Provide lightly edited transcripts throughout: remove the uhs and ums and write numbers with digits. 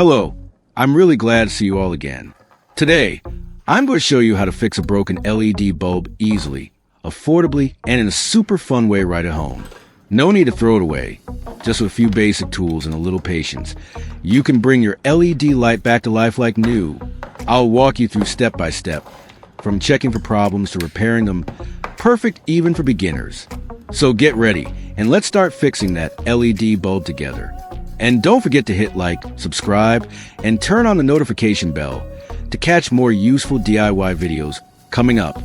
Hello, I'm really glad to see you all again. Today, I'm going to show you how to fix a broken LED bulb easily, affordably, and in a super fun way right at home. No need to throw it away. Just with a few basic tools and a little patience, you can bring your LED light back to life like new. I'll walk you through step by step, from checking for problems to repairing them, perfect even for beginners. So get ready, and let's start fixing that LED bulb together. And don't forget to hit like, subscribe, and turn on the notification bell to catch more useful DIY videos coming up.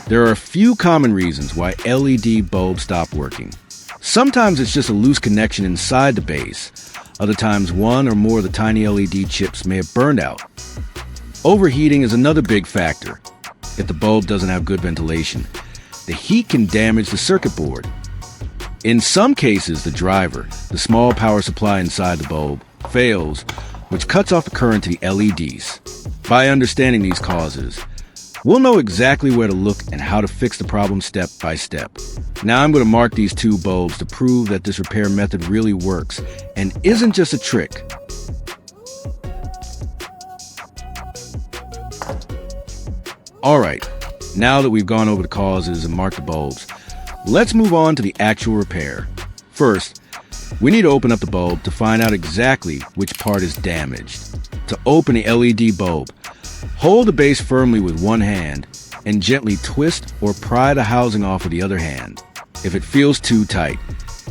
There are a few common reasons why LED bulbs stop working. Sometimes it's just a loose connection inside the base. Other times one or more of the tiny LED chips may have burned out. Overheating is another big factor. If the bulb doesn't have good ventilation, the heat can damage the circuit board. In some cases, the driver, the small power supply inside the bulb, fails, which cuts off the current to the LEDs. By understanding these causes, we'll know exactly where to look and how to fix the problem step by step. Now I'm going to mark these two bulbs to prove that this repair method really works and isn't just a trick. Alright, now that we've gone over the causes and marked the bulbs, let's move on to the actual repair. First, we need to open up the bulb to find out exactly which part is damaged. To open the LED bulb, hold the base firmly with one hand and gently twist or pry the housing off with the other hand. If it feels too tight,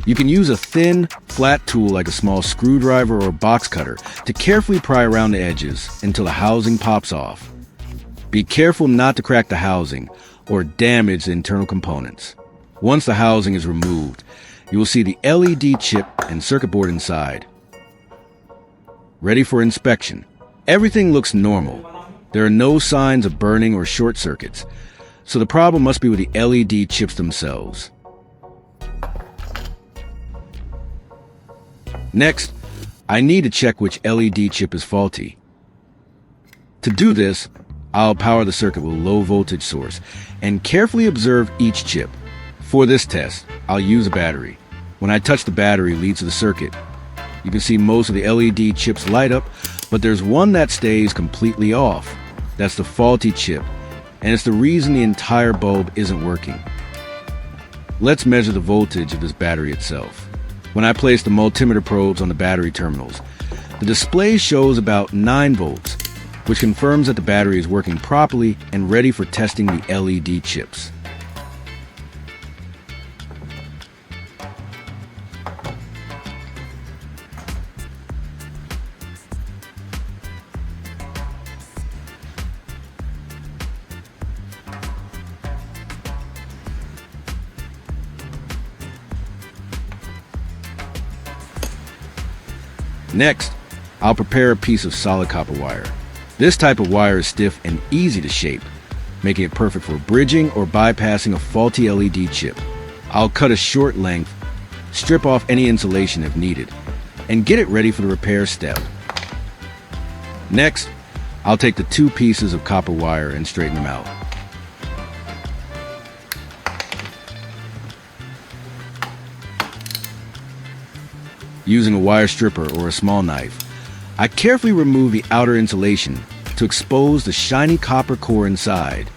you can use a thin, flat tool like a small screwdriver or box cutter to carefully pry around the edges until the housing pops off. Be careful not to crack the housing or damage the internal components. Once the housing is removed, you will see the LED chip and circuit board inside. Ready for inspection. Everything looks normal. There are no signs of burning or short circuits, so the problem must be with the LED chips themselves. Next, I need to check which LED chip is faulty. To do this, I'll power the circuit with a low voltage source and carefully observe each chip. For this test, I'll use a battery. When I touch the battery leads to the circuit, you can see most of the LED chips light up, but there's one that stays completely off. That's the faulty chip, and it's the reason the entire bulb isn't working. Let's measure the voltage of this battery itself. When I place the multimeter probes on the battery terminals, the display shows about 9 volts, which confirms that the battery is working properly and ready for testing the LED chips. Next, I'll prepare a piece of solid copper wire. This type of wire is stiff and easy to shape, making it perfect for bridging or bypassing a faulty LED chip. I'll cut a short length, strip off any insulation if needed, and get it ready for the repair step. Next, I'll take the 2 pieces of copper wire and straighten them out. Using a wire stripper or a small knife, I carefully remove the outer insulation to expose the shiny copper core inside.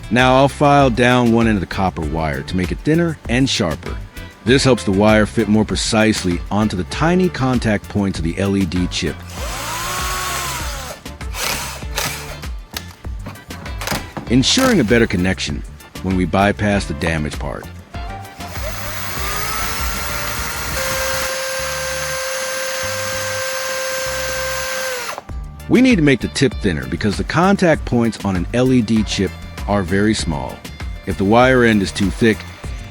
Now I'll file down one end of the copper wire to make it thinner and sharper. This helps the wire fit more precisely onto the tiny contact points of the LED chip. Ensuring a better connection when we bypass the damaged part. We need to make the tip thinner because the contact points on an LED chip are very small. If the wire end is too thick,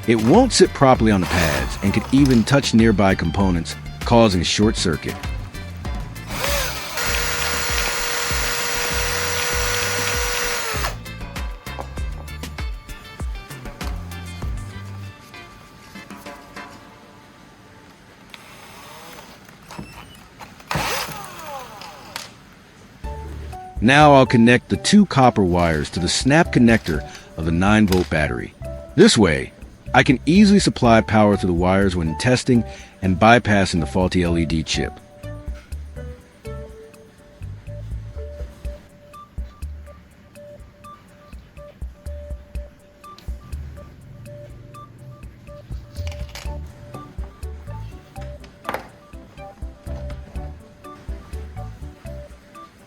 it won't sit properly on the pads and could even touch nearby components, causing a short circuit. Now I'll connect the two copper wires to the snap connector of the 9-volt battery. This way, I can easily supply power to the wires when testing and bypassing the faulty LED chip.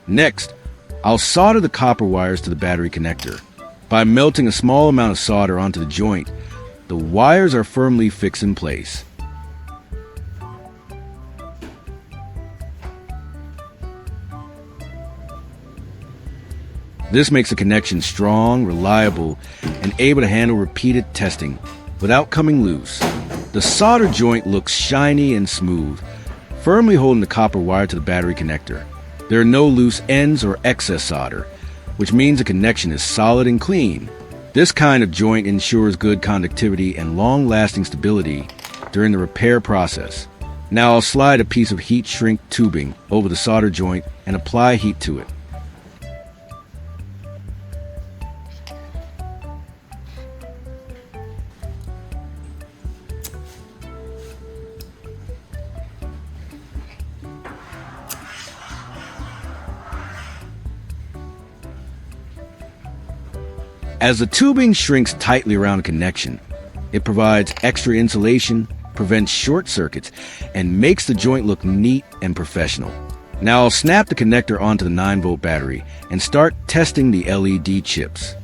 Next, I'll solder the copper wires to the battery connector. By melting a small amount of solder onto the joint, the wires are firmly fixed in place. This makes the connection strong, reliable, and able to handle repeated testing without coming loose. The solder joint looks shiny and smooth, firmly holding the copper wire to the battery connector. There are no loose ends or excess solder, which means the connection is solid and clean. This kind of joint ensures good conductivity and long-lasting stability during the repair process. Now I'll slide a piece of heat shrink tubing over the solder joint and apply heat to it. As the tubing shrinks tightly around a connection, it provides extra insulation, prevents short circuits, and makes the joint look neat and professional. Now I'll snap the connector onto the 9-volt battery and start testing the LED chips.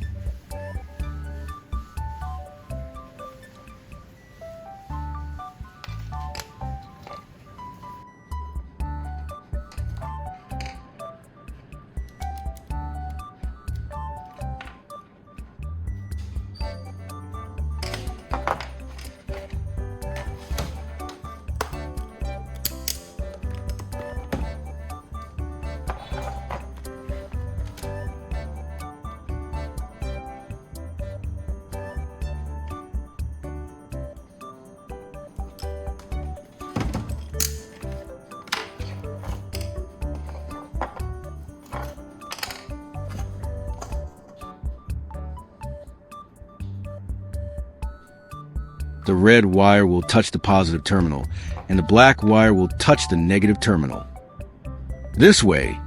The red wire will touch the positive terminal, and the black wire will touch the negative terminal. This way,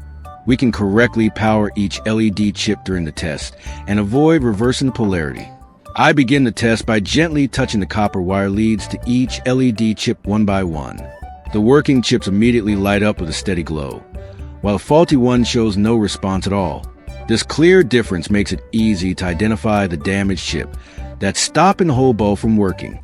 we can correctly power each LED chip during the test and avoid reversing polarity. I begin the test by gently touching the copper wire leads to each LED chip one by one. The working chips immediately light up with a steady glow, while the faulty one shows no response at all. This clear difference makes it easy to identify the damaged chip that's stopping the whole bulb from working.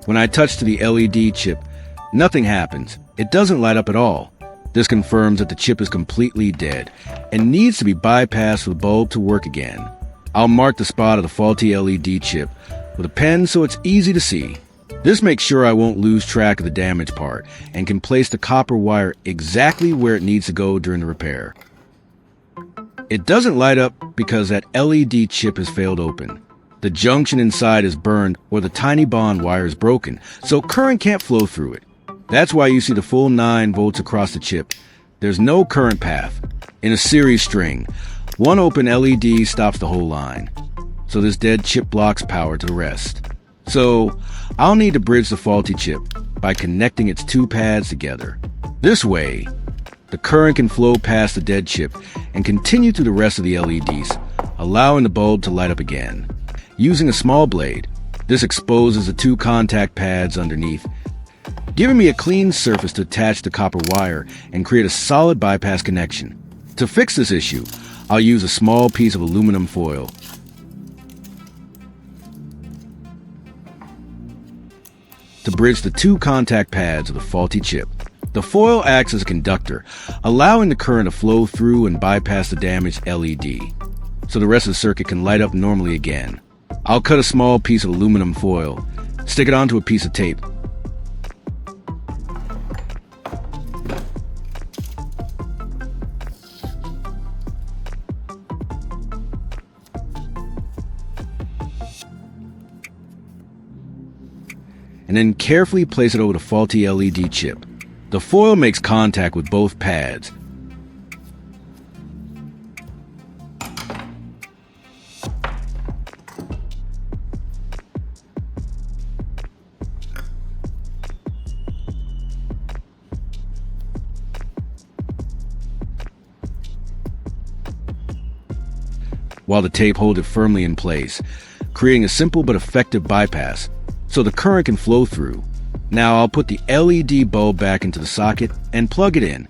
When I touch to the LED chip, nothing happens. It doesn't light up at all. This confirms that the chip is completely dead and needs to be bypassed for the bulb to work again. I'll mark the spot of the faulty LED chip with a pen so it's easy to see. This makes sure I won't lose track of the damaged part and can place the copper wire exactly where it needs to go during the repair. It doesn't light up because that LED chip has failed open. The junction inside is burned or the tiny bond wire is broken, so current can't flow through it. That's why you see the full 9 volts across the chip. There's no current path. In a series string, one open LED stops the whole line, so this dead chip blocks power to the rest. So I'll need to bridge the faulty chip by connecting its two pads together. This way, the current can flow past the dead chip and continue through the rest of the LEDs, allowing the bulb to light up again. Using a small blade, this exposes the two contact pads underneath, giving me a clean surface to attach the copper wire and create a solid bypass connection. To fix this issue, I'll use a small piece of aluminum foil. To bridge the two contact pads of the faulty chip. The foil acts as a conductor, allowing the current to flow through and bypass the damaged LED, so the rest of the circuit can light up normally again. I'll cut a small piece of aluminum foil, stick it onto a piece of tape. And then carefully place it over the faulty LED chip. The foil makes contact with both pads. While the tape holds it firmly in place, creating a simple but effective bypass so the current can flow through. Now I'll put the LED bulb back into the socket and plug it in.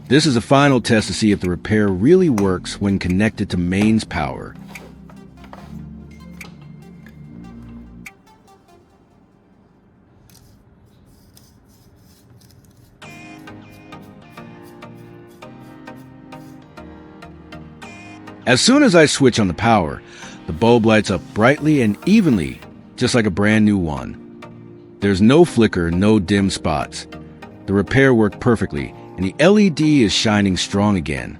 This is a final test to see if the repair really works when connected to mains power. As soon as I switch on the power, the bulb lights up brightly and evenly, just like a brand new one. There's no flicker, no dim spots. The repair worked perfectly, and the LED is shining strong again.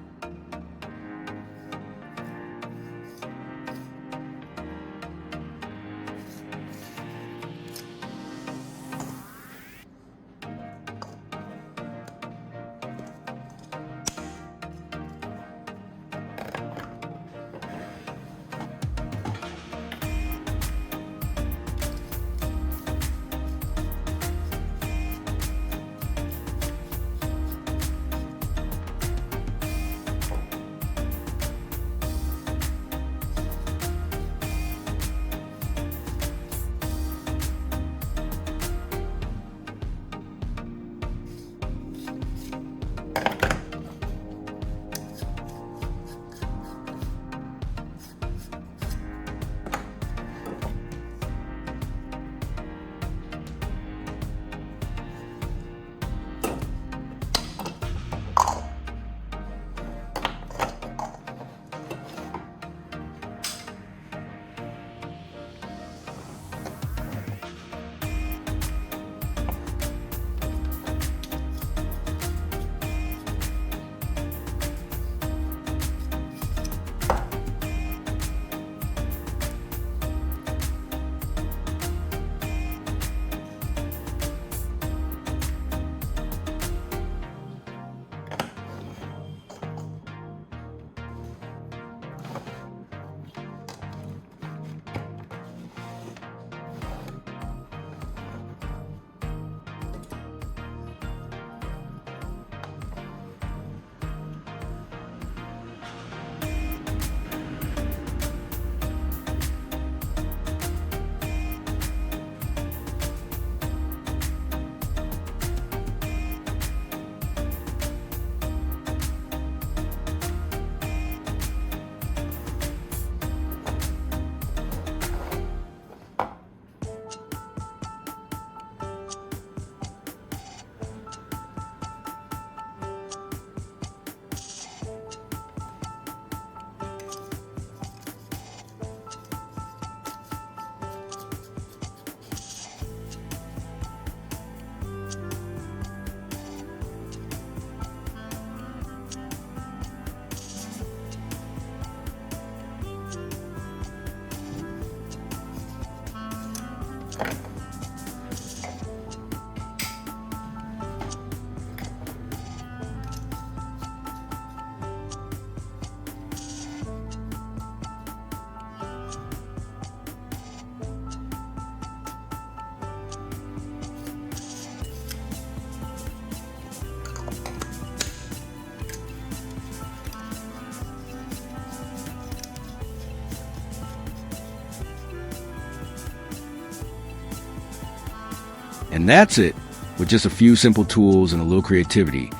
And that's it. With just a few simple tools and a little creativity,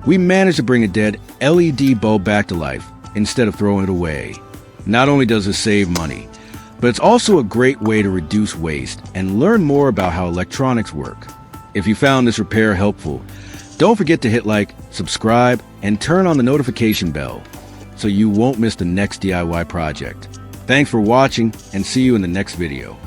we managed to bring a dead LED bulb back to life instead of throwing it away. Not only does it save money, but it's also a great way to reduce waste and learn more about how electronics work. If you found this repair helpful, don't forget to hit like, subscribe, and turn on the notification bell so you won't miss the next DIY project. Thanks for watching, and see you in the next video.